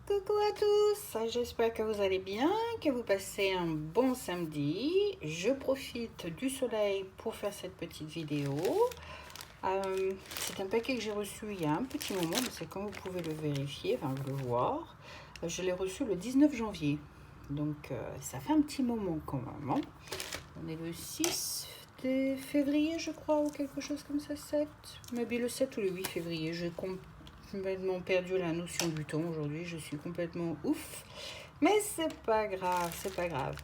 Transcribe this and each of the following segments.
Coucou à tous, j'espère que vous allez bien, que vous passez un bon samedi. Je profite du soleil pour faire cette petite vidéo. C'est un paquet que j'ai reçu il y a un petit moment, c'est comme vous pouvez le vérifier, enfin le voir. Je l'ai reçu le 19 janvier, donc ça fait un petit moment quand même. Hein. On est le 6 de février, je crois, ou quelque chose comme ça, 7. Mais bien le 7 ou le 8 février, je compte complètement perdu la notion du temps aujourd'hui. Je suis complètement ouf. Mais c'est pas grave, c'est pas grave.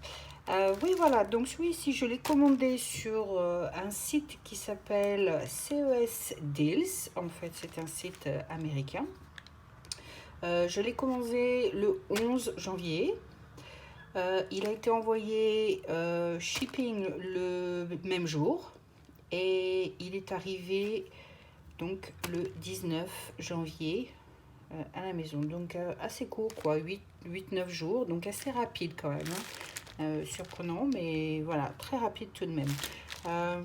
Oui, voilà. Donc, celui-ci, je l'ai commandé sur un site qui s'appelle CES Deals. En fait, c'est un site américain. Je l'ai commandé le 11 janvier. Il a été envoyé shipping le même jour. Et il est arrivé donc le 19 janvier à la maison. Donc assez court, quoi, 8-9 jours, donc assez rapide quand même. Hein. Surprenant, mais voilà, très rapide tout de même. Euh,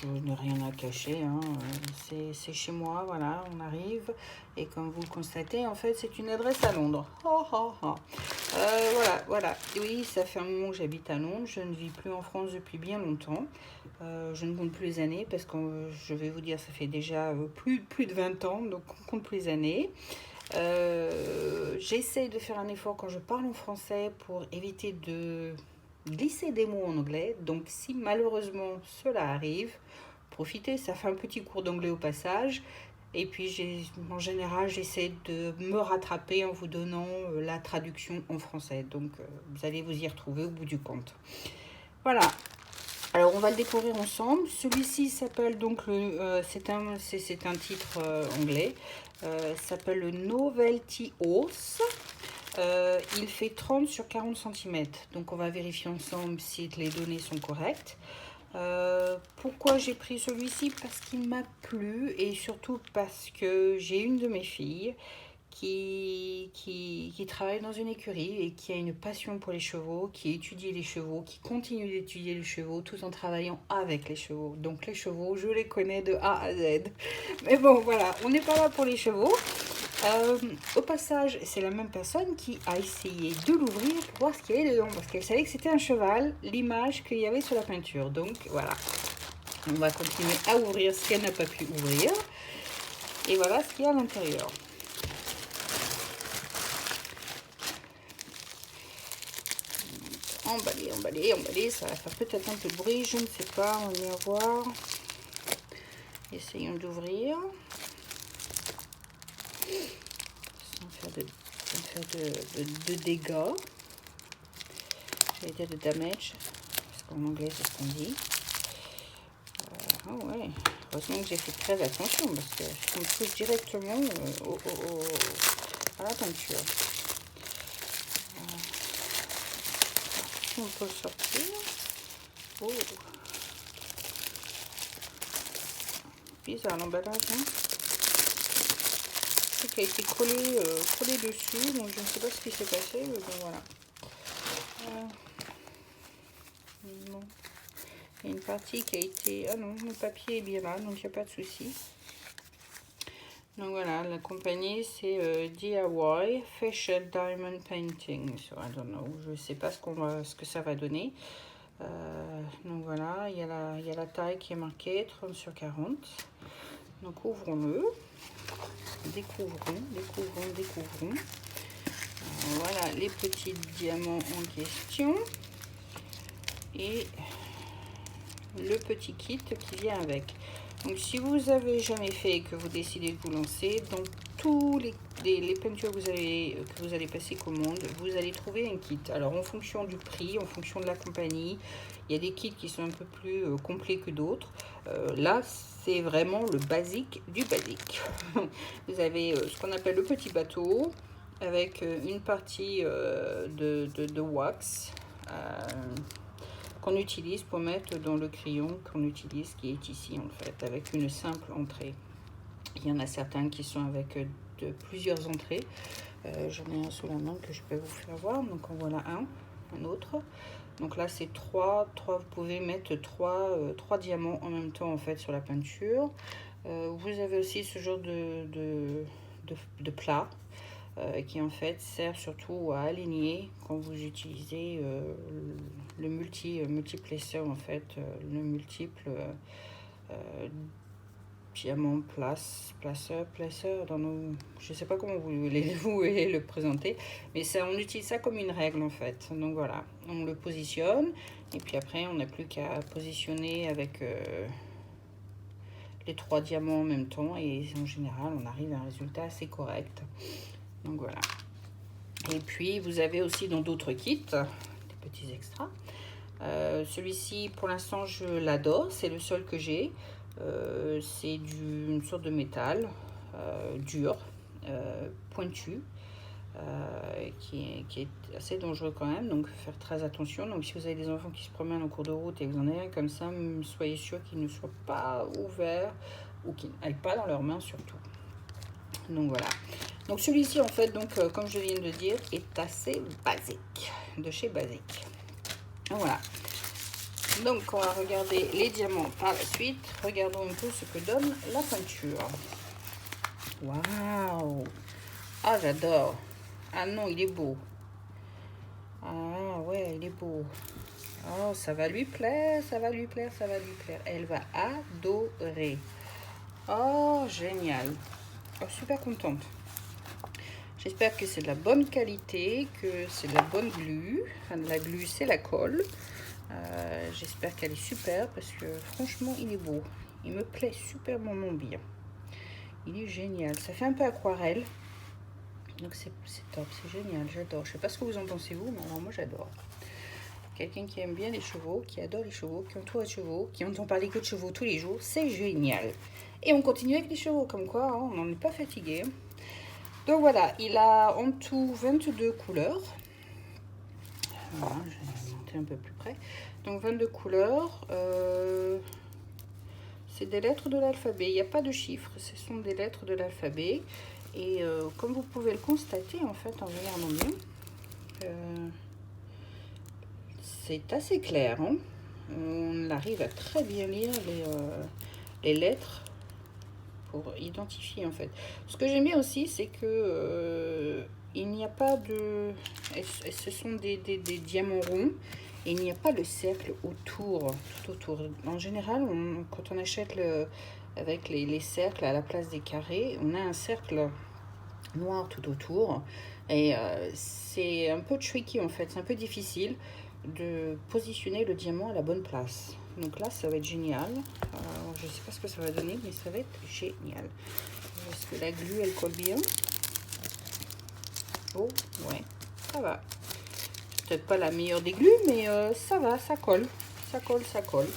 je n'ai rien à cacher, hein. C'est chez moi, voilà, on arrive. Et comme vous le constatez, en fait, c'est une adresse à Londres. Oh, oh, oh. Voilà. Oui, ça fait un moment que j'habite à Londres. Je ne vis plus en France depuis bien longtemps. Je ne compte plus les années parce que je vais vous dire, ça fait déjà plus de 20 ans, donc on compte plus les années. J'essaye de faire un effort quand je parle en français pour éviter de glisser des mots en anglais. Donc si malheureusement cela arrive, profitez, ça fait un petit cours d'anglais au passage. Et puis en général, j'essaie de me rattraper en vous donnant la traduction en français. Donc vous allez vous y retrouver au bout du compte. Voilà. Alors on va le découvrir ensemble. Celui-ci s'appelle donc c'est un titre anglais. S'appelle le Novelty Horse. Il fait 30 sur 40 cm. Donc on va vérifier ensemble si les données sont correctes. Pourquoi j'ai pris celui-ci? Parce qu'il m'a plu et surtout parce que j'ai une de mes filles qui travaille dans une écurie et qui a une passion pour les chevaux, qui étudie les chevaux, qui continue d'étudier les chevaux tout en travaillant avec les chevaux. Donc les chevaux, je les connais de A à Z. Mais bon, voilà, on n'est pas là pour les chevaux. Au passage, c'est la même personne qui a essayé de l'ouvrir pour voir ce qu'il y avait dedans, parce qu'elle savait que c'était un cheval, l'image qu'il y avait sur la peinture. Donc voilà, on va continuer à ouvrir ce qu'elle n'a pas pu ouvrir. Et voilà ce qu'il y a à l'intérieur. Emballé, ça va faire peut-être un peu de bruit, je ne sais pas, on va voir. Essayons d'ouvrir. Sans faire de dégâts. J'allais dire de damage, parce qu'en anglais c'est ce qu'on dit. Ah ouais, heureusement que j'ai fait très attention, parce que je me touche directement à la peinture. On peut le sortir. Oh. Bizarre l'emballage, hein. Qui a été collé dessus, donc je ne sais pas ce qui s'est passé, mais bon voilà. Non. Il y a une partie qui a été... Ah non, le papier est bien là, donc il n'y a pas de souci. Donc voilà, la compagnie c'est DIY Facial Diamond Painting. So, I don't know, je ne sais pas ce que ça va donner. Donc voilà, il y a la taille qui est marquée 30 sur 40. Donc ouvrons-le. Découvrons. Voilà les petits diamants en question. Et le petit kit qui vient avec. Donc si vous avez jamais fait et que vous décidez de vous lancer, dans tous les peintures que vous allez passer commande, vous allez trouver un kit. Alors en fonction du prix, en fonction de la compagnie, il y a des kits qui sont un peu plus complets que d'autres. Là, c'est vraiment le basique du basique. Vous avez ce qu'on appelle le petit bateau avec une partie de wax. Qu'on utilise pour mettre dans le crayon qu'on utilise, qui est ici en fait, avec une simple entrée. Il y en a certains qui sont avec plusieurs entrées. J'en ai un sous la main que je peux vous faire voir. Donc en voilà un autre. Donc là c'est trois, vous pouvez mettre trois diamants en même temps en fait sur la peinture. Vous avez aussi ce genre de plat. qui en fait sert surtout à aligner quand vous utilisez le multiplesseur en fait, le multiple diamant placeur dans nos, je sais pas comment vous voulez le présenter, mais ça, on utilise ça comme une règle en fait. Donc voilà, on le positionne et puis après on n'a plus qu'à positionner avec les 3 diamants en même temps et en général on arrive à un résultat assez correct. Donc voilà. Et puis vous avez aussi dans d'autres kits des petits extras. Celui-ci pour l'instant je l'adore, c'est le seul que j'ai. C'est une sorte de métal dur, pointu, qui est assez dangereux quand même, donc faire très attention. Donc si vous avez des enfants qui se promènent en cours de route et que vous en avez un comme ça, soyez sûr qu'ils ne soient pas ouverts ou qu'ils n'aillent pas dans leurs mains surtout. Donc voilà. Donc celui-ci en fait, donc comme je viens de dire, est assez basique, de chez Basique. Donc voilà. Donc on va regarder les diamants par la suite. Regardons un peu ce que donne la peinture. Waouh! Ah j'adore. Ah non, il est beau. Ah ouais, il est beau. Oh, ça va lui plaire, ça va lui plaire, ça va lui plaire. Elle va adorer. Oh, génial. Oh, super contente. J'espère que c'est de la bonne qualité, que c'est de la bonne glu. Enfin, la glu, c'est la colle. J'espère qu'elle est super parce que franchement, il est beau. Il me plaît superment bien. Il est génial. Ça fait un peu aquarelle. Donc, c'est top, c'est génial. J'adore. Je sais pas ce que vous en pensez, vous, mais alors moi, j'adore. Quelqu'un qui aime bien les chevaux, qui adore les chevaux, qui entoure les chevaux, qui entend parler que de chevaux tous les jours, c'est génial. Et on continue avec les chevaux, comme quoi hein, on n'en est pas fatigué. Donc voilà, il a en tout 22 couleurs. Voilà, je vais monter un peu plus près. Donc 22 couleurs. C'est des lettres de l'alphabet. Il n'y a pas de chiffres, ce sont des lettres de l'alphabet. Et comme vous pouvez le constater, en fait, en regardant bien, c'est assez clair. Hein, on arrive à très bien lire les lettres pour identifier, en fait. Ce que j'aime bien aussi, c'est que il n'y a pas de... Ce sont des diamants ronds. Et il n'y a pas le cercle autour, tout autour. En général, quand on achète avec les cercles à la place des carrés, on a un cercle noir tout autour. Et c'est un peu tricky en fait, c'est un peu difficile de positionner le diamant à la bonne place. Donc là, ça va être génial. Je ne sais pas ce que ça va donner, mais ça va être génial. Est-ce que la glu, elle colle bien? Oh, ouais, ça va. Peut-être pas la meilleure des glues, mais ça va, ça colle. Ça colle, ça colle.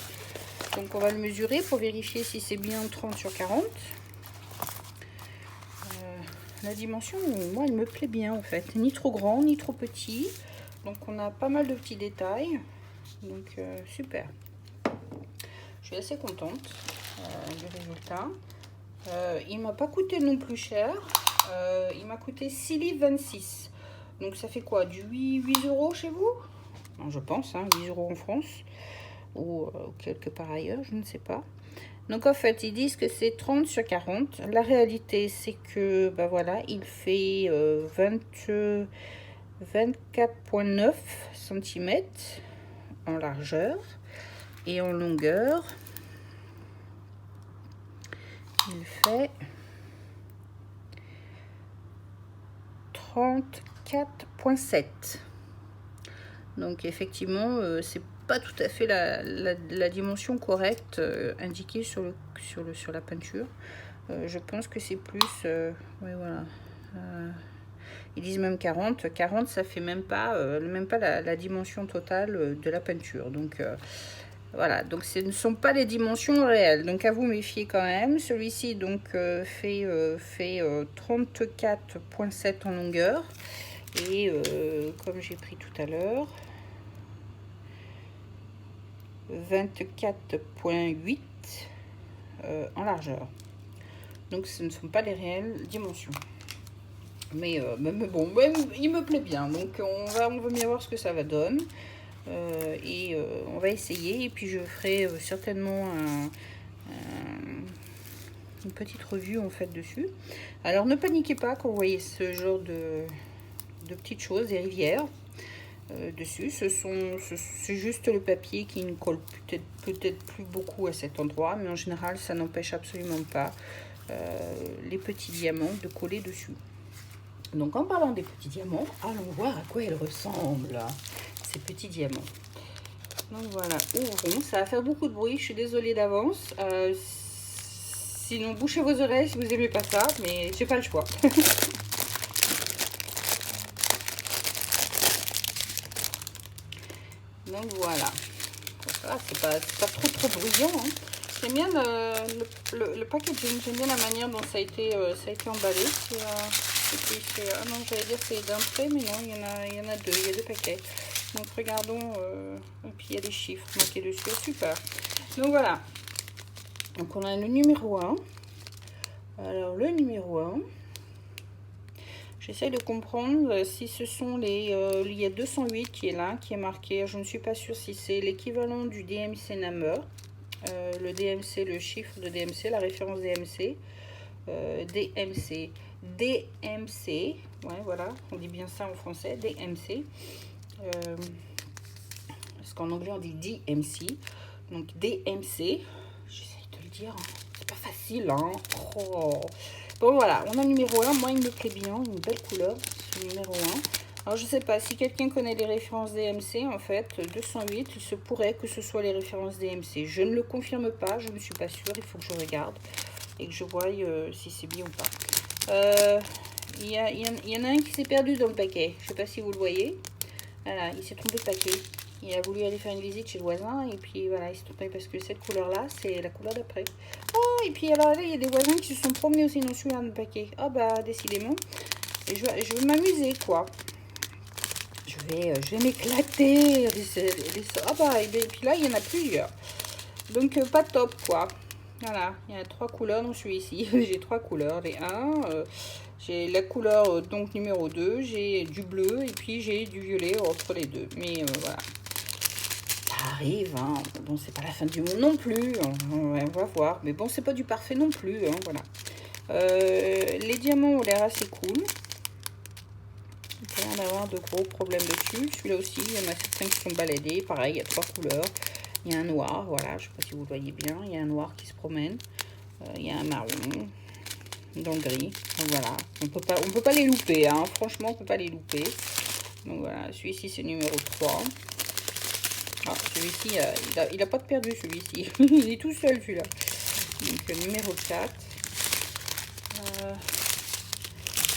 Donc on va le mesurer pour vérifier si c'est bien 30 sur 40. La dimension, moi, elle me plaît bien en fait. Ni trop grand, ni trop petit. Donc on a pas mal de petits détails. Donc super. Je suis assez contente du résultat. Il m'a pas coûté non plus cher. Il m'a coûté 6,26 livres. Donc ça fait quoi, du 8 € chez vous? Non, je pense, hein, 8 € en France. Ou quelque part ailleurs, je ne sais pas. Donc en fait, ils disent que c'est 30 sur 40. La réalité, c'est que, bah voilà, il fait 24,9 cm en largeur. Et en longueur, il fait 34,7. Donc effectivement, c'est pas tout à fait la dimension correcte indiquée sur la peinture. Je pense que c'est plus... ouais, voilà. Ils disent même 40. 40, ça fait même pas la dimension totale de la peinture. Donc voilà, donc ce ne sont pas les dimensions réelles. Donc à vous méfier quand même. Celui-ci donc fait 34,7 en longueur. Et comme j'ai pris tout à l'heure, 24,8 en largeur. Donc ce ne sont pas les réelles dimensions. Mais bon, il me plaît bien. Donc on va bien voir ce que ça va donner. On va essayer. Et puis je ferai certainement une petite revue en fait dessus. Alors ne paniquez pas quand vous voyez ce genre de petites choses, des rivières dessus. C'est juste le papier qui ne colle peut-être plus beaucoup à cet endroit, mais en général ça n'empêche absolument pas les petits diamants de coller dessus. Donc en parlant des petits diamants, allons voir à quoi ils ressemblent, ces petits diamants. Donc voilà, ouvrons. Ça va faire beaucoup de bruit, je suis désolée d'avance. Sinon, bouchez vos oreilles si vous n'aimez pas ça, mais j'ai pas le choix. Donc voilà. Voilà, c'est pas trop bruyant. Hein. J'aime bien le packaging, j'aime bien la manière dont ça a été emballé. Ah non, j'allais dire c'est d'un trait, mais non, il y en a deux, il y a deux paquets. Donc regardons, et puis il y a des chiffres marqués dessus, super. Donc voilà, donc on a le numéro 1. Alors le numéro 1, j'essaie de comprendre si ce sont les... il y a 208 qui est là, qui est marqué, je ne suis pas sûre si c'est l'équivalent du DMC number. Le DMC, le chiffre de DMC, la référence DMC. DMC, ouais voilà, on dit bien ça en français, DMC. Parce qu'en anglais on dit DMC, donc DMC, j'essaie de le dire, c'est pas facile, hein. Oh. Bon voilà, on a le numéro 1, moi il me plaît bien, une belle couleur, ce numéro 1. Alors je sais pas, si quelqu'un connaît les références DMC, en fait, 208, il se pourrait que ce soit les références DMC. Je ne le confirme pas, je ne suis pas sûre, il faut que je regarde et que je voie si c'est bien ou pas. Il y en a un qui s'est perdu dans le paquet, je sais pas si vous le voyez. Voilà, il s'est trompé de paquet. Il a voulu aller faire une visite chez le voisin et puis voilà, il s'est trompé parce que cette couleur-là, c'est la couleur d'après. Oh, et puis alors là, il y a des voisins qui se sont promenés aussi dans celui-là dans le paquet. Oh bah, décidément. Et je vais m'amuser, quoi. Je vais m'éclater. Ah bah, et puis là, il y en a plusieurs. Donc, pas top, quoi. Voilà, il y a 3 couleurs dans celui-ci. J'ai 3 couleurs. Les 1, j'ai la couleur donc numéro 2, j'ai du bleu et puis j'ai du violet entre les deux. Mais voilà, ça arrive, hein. Bon, c'est pas la fin du monde non plus, on va voir. Mais bon, c'est pas du parfait non plus, hein, voilà. Les diamants ont l'air assez cool. Il peut y en avoir de gros problèmes dessus. Celui-là aussi, il y en a certains qui sont baladés. Pareil, il y a 3 couleurs. Il y a un noir, voilà, je sais pas si vous le voyez bien. Il y a un noir qui se promène. Il y a un marron dans le gris. Donc voilà, on peut pas les louper, hein. Franchement, on peut pas les louper. Donc voilà, celui-ci c'est numéro 3. Ah, celui-ci, il a pas de perdu, celui-ci. Il est tout seul, celui-là. Donc numéro 4.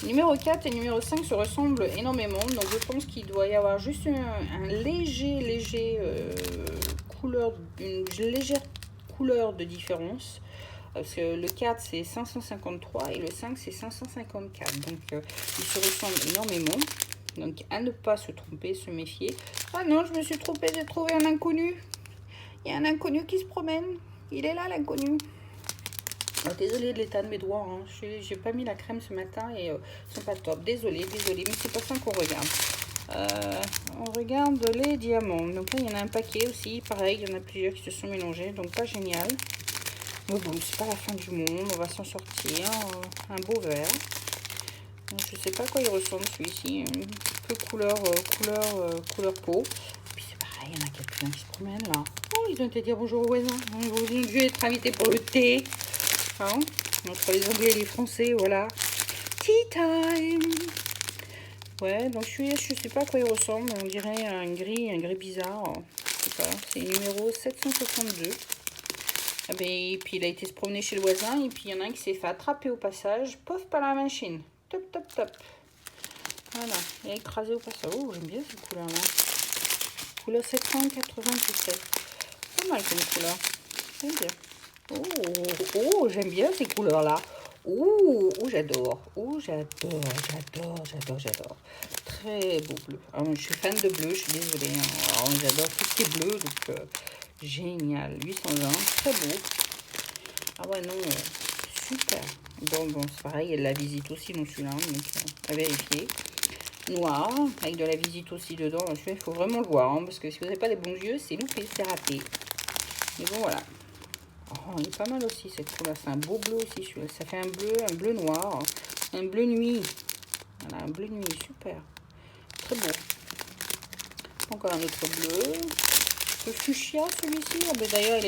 Numéro 4 et numéro 5 se ressemblent énormément. Donc je pense qu'il doit y avoir juste un léger une légère couleur de différence. Parce que le 4 c'est 553 et le 5 c'est 554. Donc ils se ressemblent énormément. Donc à ne pas se tromper, se méfier. Ah non, je me suis trompée, j'ai trouvé un inconnu. Il y a un inconnu qui se promène. Il est là, l'inconnu. Oh, désolée de l'état de mes doigts. Hein. J'ai pas mis la crème ce matin et ils sont pas top. Désolée, mais c'est pas ça qu'on regarde. On regarde les diamants. Donc là, il y en a un paquet aussi. Pareil, il y en a plusieurs qui se sont mélangés. Donc pas génial. Mais bon, c'est pas la fin du monde. On va s'en sortir. Un beau vert. Donc, je sais pas à quoi il ressemble celui-ci. Un peu couleur peau. Et puis c'est pareil, il y en a quelques-uns qui se promènent là. Oh, ils ont été dire bonjour aux voisins. Ils ont dû être invités pour le thé. Hein, entre les Anglais et les Français, voilà. Tea time. Ouais, donc je sais pas à quoi il ressemble. On dirait un gris bizarre. Je sais pas. C'est numéro 762. Ah ben, et puis il a été se promener chez le voisin. Et puis il y en a un qui s'est fait attraper au passage. Pof, par la machine. Top. Voilà. Il a écrasé au passage. Oh, j'aime bien cette couleur-là. Couleur 797. Pas mal comme couleur. J'aime bien. Oh, j'aime bien ces couleurs-là. Oh, j'adore. Oh, j'adore. Très beau bleu. Alors, je suis fan de bleu, je suis désolée. Hein. J'adore tout ce qui est bleu, donc génial. 820, très beau. Ah ouais, non, super. Bon, c'est pareil, il y a de la visite aussi dans celui-là, donc à vérifier. Noir, avec de la visite aussi dedans. Celui-là, il faut vraiment le voir, hein, parce que si vous n'avez pas des bons yeux, c'est loupé, c'est raté. Mais bon, voilà. Oh, il est pas mal aussi cette couleur. C'est un beau bleu aussi celui-là. Ça fait un bleu noir. Un bleu nuit. Voilà, un bleu nuit. Super. Très beau. Encore un autre bleu. Le fuchsia celui-ci. Ah, ben d'ailleurs,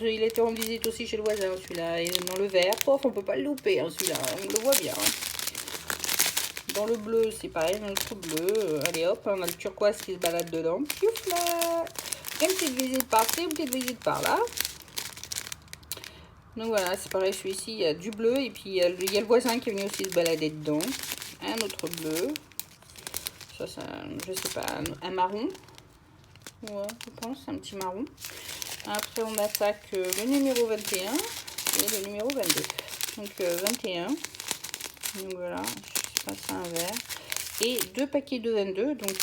il était en visite aussi chez le voisin celui-là. Et dans le vert, pof, on peut pas le louper hein, celui-là. On le voit bien. Hein. Dans le bleu, c'est pareil, un autre bleu. Allez hop, on a le turquoise qui se balade dedans. Piouf là. Une petite visite par-ci, une petite visite par-là. Donc voilà, c'est pareil, celui-ci, il y a du bleu. Et puis il y a le voisin qui est venu aussi se balader dedans. Un autre bleu. Ça, je sais pas, un marron. Ouais, je pense, un petit marron. Après, on attaque le numéro 21 et le numéro 22. Donc 21. Donc voilà, je passe un vert. Et 2 paquets de 22, donc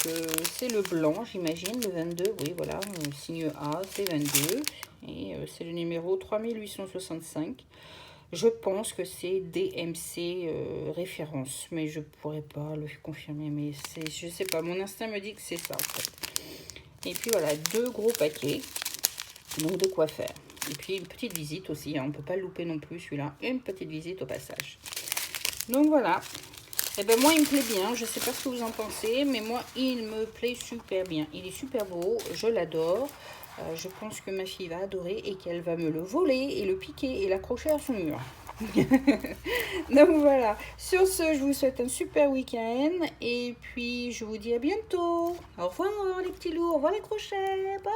c'est le blanc, j'imagine, le 22, oui, voilà, signe A, c'est 22. Et c'est le numéro 3865. Je pense que c'est DMC référence, mais je pourrais pas le confirmer, mais je sais pas, mon instinct me dit que c'est ça, en fait. Et puis voilà, 2 gros paquets, donc de quoi faire. Et puis une petite visite aussi, hein, on peut pas le louper non plus, celui-là, une petite visite au passage. Donc voilà. Et ben moi il me plaît bien, je sais pas ce que vous en pensez, mais moi il me plaît super bien. Il est super beau, je l'adore. Je pense que ma fille va adorer et qu'elle va me le voler et le piquer et l'accrocher à son mur. Donc voilà, sur ce je vous souhaite un super week-end et puis je vous dis à bientôt. Au revoir les petits loups, au revoir les crochets, bye.